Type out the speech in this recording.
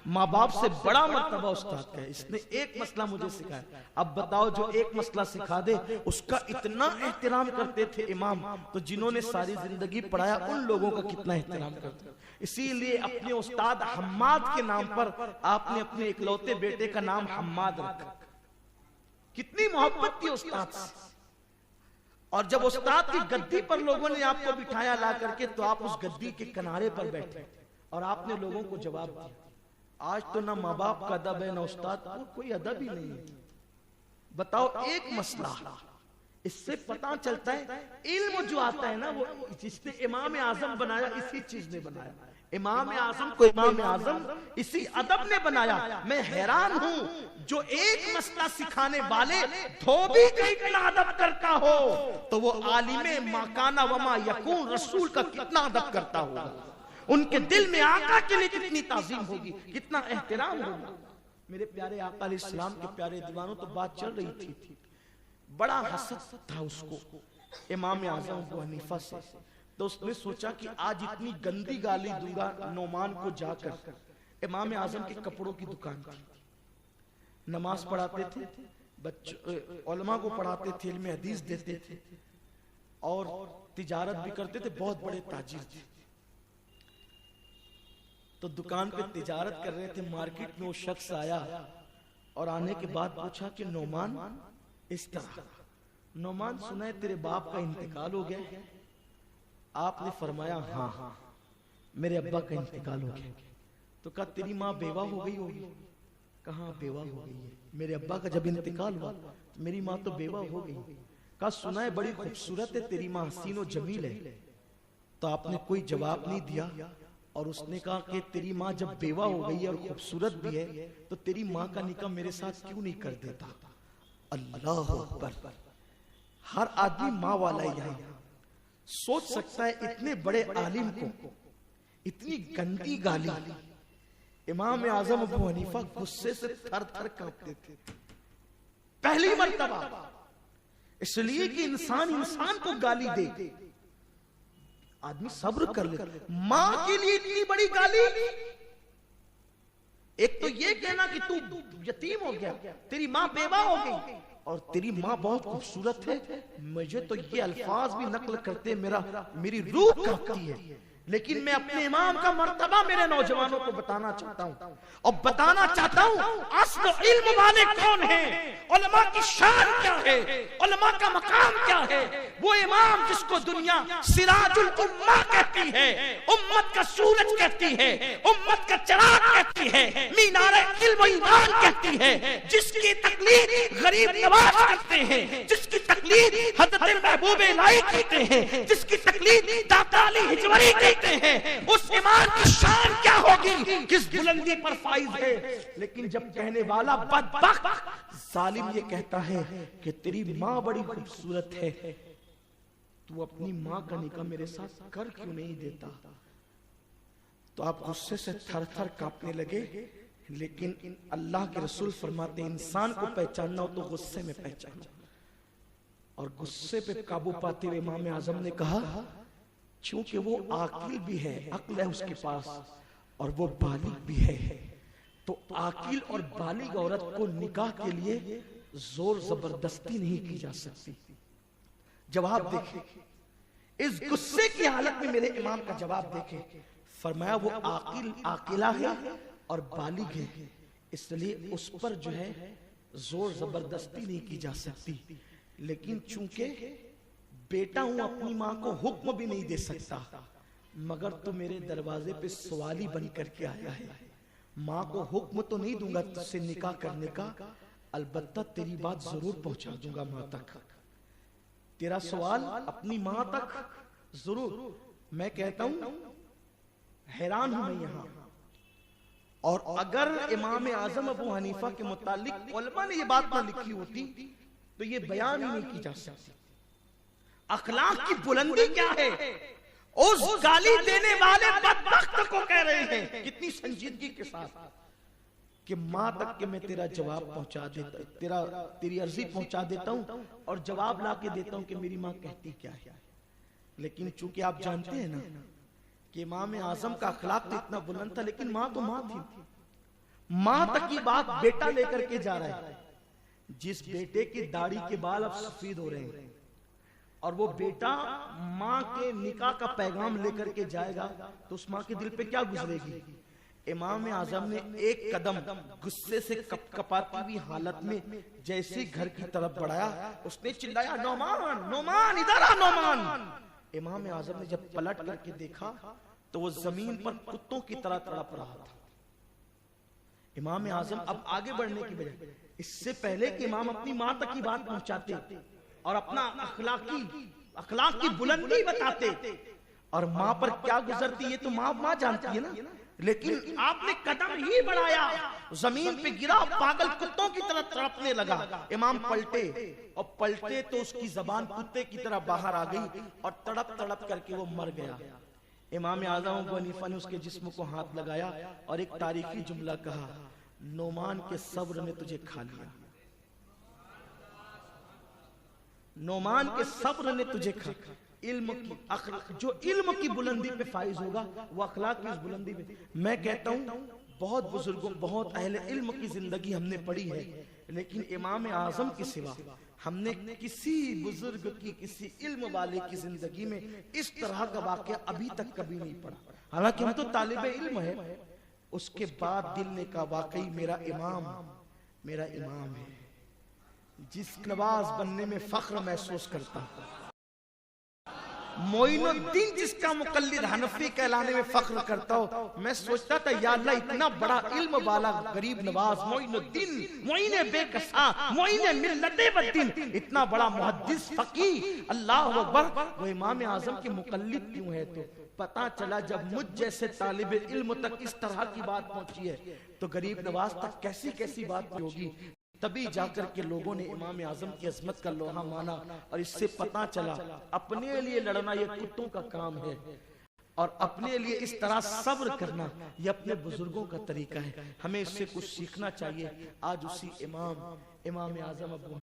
माँ बाप से बड़ा मर्तबा उस्ताद का है। इसने एक मसला मुझे सिखाया, अब बताओ जो एक मसला सिखा दे उसका इतना एहतराम करते थे इमाम, तो जिन्होंने सारी जिंदगी पढ़ाया उन लोगों का कितना एहतराम करते। इसीलिए अपने उस्ताद हम्माद के नाम पर आपने अपने इकलौते बेटे का नाम हम्माद रखा। कितनी मोहब्बत थी उस्ताद से। और जब उस्ताद की गद्दी पर लोगों ने आपको बिठाया ला करके, तो आप उस गद्दी के किनारे पर बैठे और आपने लोगों को जवाब दिया। आज तो ना माँ बाप का अदब है, ना उस्ताद को कोई अदब ही नहीं है। बताओ एक मसला, इससे पता चलता है इल्म जो आता है ना, वो जिसने इमाम आजम बनाया इसी चीज ने बनाया। इमाम आजम को इमाम आजम इसी अदब ने बनाया। मैं हैरान हूं जो एक मसला सिखाने वाले धोबी का इतना अदब करता हो, तो वो आलिमे माकाना वमा यकून रसूल का कितना अदब करता होगा। उनके दिल में आका के लिए कितनी ताजीम होगी, कितना एहतराम होगा। मेरे प्यारे आका अलैहिस्सलाम के प्यारे दीवानों, तो बात चल रही थी, बड़ा हसद था उसको इमाम आजम अबू हनीफा से। तो उसने सोचा कि आज इतनी गंदी गाली दूंगा नोमान को जाकर। इमाम आजम के कपड़ों की दुकान थी, नमाज पढ़ाते थे, बच्चों उलमा को पढ़ाते थे, इल्म हदीस देते थे और तिजारत भी करते थे, बहुत बड़े ताजिर थे। तो दुकान पे तिजारत कर रहे थे, मार्केट में वो शख्स आया और आने के बाद पूछा कि नोमान, इस तरह नोमान सुना है तेरे बाप का इंतकाल हो गया। आपने फरमाया हाँ मेरे अब्बा का इंतकाल हो गया। तो कहा तेरी माँ बेवा हो गई होगी। कहाँ बेवा हो गई है, मेरे अब्बा का जब इंतकाल हुआ तो मेरी माँ तो बेवा हो गई। कहा सुना है बड़ी खूबसूरत है तेरी माँ, हसीन और जमील है। तो आपने कोई जवाब नहीं दिया और उसने कहा कि तेरी माँ जब बेवा हो गई और खूबसूरत भी है तो तेरी माँ का निकाह मेरे साथ क्यों नहीं कर देता। अल्लाह अकबर। हर आदमी माँ वाला ही सोच सकता है इतने बड़े आलिम को इतनी गंदी गाली। इमाम आजम अबू हनीफा गुस्से से थर थर कांपते थे पहली मर्तबा, इसलिए कि इंसान को गाली दे, आदमी सब्र कर ले। माँ के लिए इतनी बड़ी गाली। एक तो ये कहना कि तू यतीम हो गया, तेरी माँ बेवा हो गई और तेरी माँ बहुत खूबसूरत है, मुझे तो ये अल्फाज भी नकल करते मेरी रूह कांपती है। लेकिन मैं अपने इमाम का मर्तबा मेरे नौजवानों को बताना चाहता हूँ और बताना चाहता हूँ अस्ल इल्म वाले कौन हैं, उलमा की शान क्या है, उलमा का मकाम क्या है। वो इमाम जिसको दुनिया सिराजुल उम्मा कहती है, उम्मत का सूरज कहती है, उम्मत का चिराग कहती है, मीनारे इल्म ईमान कहती है, जिसकी तकलीद गरीब नवाज करते हैं, जिसकी तकलीद हज़रत महबूब इलाही करते हैं, जिसकी तकलीद दाता अली हिजवरी कहते हैं, उस इमाम की शान क्या होगी, किस बुलंदी पर फाइज है। लेकिन जब कहने वाला बदबख्त जालिम ये कहता है कि तेरी माँ बड़ी खूबसूरत है, तू अपनी माँ का निकाह मेरे साथ कर क्यों नहीं देता, तो आप गुस्से से थर थर कांपने लगे। लेकिन अल्लाह के रसूल फरमाते इंसान को पहचानना हो तो गुस्से में पहचानो। और गुस्से पे काबू पाते हुए इमाम आजम ने कहा क्योंकि वो आकिल भी है, अक्ल है उसके पास और वो बालिग भी है, तो आकिल और बालिग औरत को निकाह के लिए जोर जबरदस्ती नहीं की जा सकती। जवाब देखे, इस गुस्से की हालत में मेरे इमाम का जवाब देखे। फरमाया वो आकिला है और बालिग है, इसलिए उस पर जो है जोर जबरदस्ती नहीं की जा सकती। लेकिन चूंकि बेटा हूं, अपनी माँ को हुक्म भी नहीं दे सकता, मगर तो मेरे दरवाजे पे सवाली बन करके आया है, माँ को हुक्म तो नहीं दूंगा तुझसे निकाह करने का, अलबत्ता तेरी बात जरूर पहुंचा दूंगा माँ तक, तेरा सवाल अपनी माँ तक जरूर। मैं कहता हूं हैरान हूं मैं यहां। और अगर इमाम आजम अबू हनीफा के मुतालिक उलमा ने ये बात ना लिखी होती तो ये बयान ही नहीं की जा सकती। अखलाक की बुलंदी क्या है, उस गाली देने वाले बदबख्त को कह रहे हैं कितनी संजीदगी के साथ कि माँ तक के मैं तेरा जवाब पहुंचा देता, तेरी अर्जी पहुंचा देता हूं और जवाब ला के देता हूं कि मेरी माँ कहती क्या है। लेकिन चूंकि आप जानते हैं ना कि इमाम आजम का अखलाक तो इतना बुलंद था, लेकिन माँ तो माँ थी, मां तक की बात बेटा लेकर के जा रहा है, जिस बेटे की दाढ़ी के बाल अब सफेद हो रहे हैं और वो बेटा मां के निकाह का पैगाम लेकर के जाएगा, तो उस मां के दिल पे क्या गुजरेगी। इमाम आजम ने एक कदम गुस्से से कपकपाती हुई हालत में जैसे घर की तरफ बढ़ाया, उसने चिल्लाया, नौमान नौमान इधर आ नौमान। इमाम आजम ने जब पलट करके देखा तो वो जमीन पर कुत्तों की तरह तड़प रहा था। इमाम आजम अब आगे बढ़ने की बजाय इससे पहले कि इमाम अपनी मां तक की बात पहुंचाते और अपना अखलाक की बुलंदी बताते और मां पर क्या गुजरती है तो मां जानती है ना, लेकिन आपने कदम ही बढ़ाया, जमीन पे गिरा, पागल कुत्तों की तरह तड़पने लगा। इमाम पलटे और पलटे तो उसकी जबान कुत्ते की तरह बाहर आ गई और तड़प तड़प करके वो मर गया। इमाम आज़म अबू हनीफा ने उसके जिस्म को हाथ लगाया और एक तारीखी जुमला कहा, नोमान के सब्र ने तुझे खा लिया, नोमान के सब्र ने तुझे खा। इल्म की जो इल्म की बुलंदी पे फाइज होगा वो अखलाक की इस बुलंदी पे। मैं कहता हूं बहुत बुजुर्गों, बहुत अहले इल्म की जिंदगी हमने पढ़ी है, लेकिन इमाम आजम के सिवा हमने किसी बुजुर्ग की, किसी इल्म वाले की जिंदगी में इस तरह का वाकया अभी तक कभी नहीं पढ़ा। हालांकि हम तो तालिबे इल्म है, उसके बाद दिल ने कहा वाकई मेरा इमाम है, जिस नवाज बनने में फख्र महसूस करता हूं। मोइनुद्दीन जिसका मुकल्लिद हनफी कहलाने में फख्र करता हो। मैं सोचता था या अल्लाह इतना बड़ा इल्म वाला गरीब नवाज मोइनुद्दीन, मोइने बेकसा, मोइने मिल्लते बद्दीन, इतना बड़ा मुहद्दिस फकीह, अल्लाह अकबर, वो इमाम आजम के मुकल्लिद क्यों है। तो पता चला जब मुझ जैसे तालिब इल्म तक इस तरह की बात पहुंची है तो गरीब नवाज तक कैसी कैसी बात होगी। तभी जाकर के लोगों ने इमाम आजम की अजमत का लोहा माना और इससे पता चला अपने लिए लड़ना ये कुत्तों का काम है और अपने लिए इस तरह सब्र करना ये अपने बुजुर्गों का तरीका है। हमें इससे कुछ सीखना चाहिए। आज उसी इमाम आजम अबू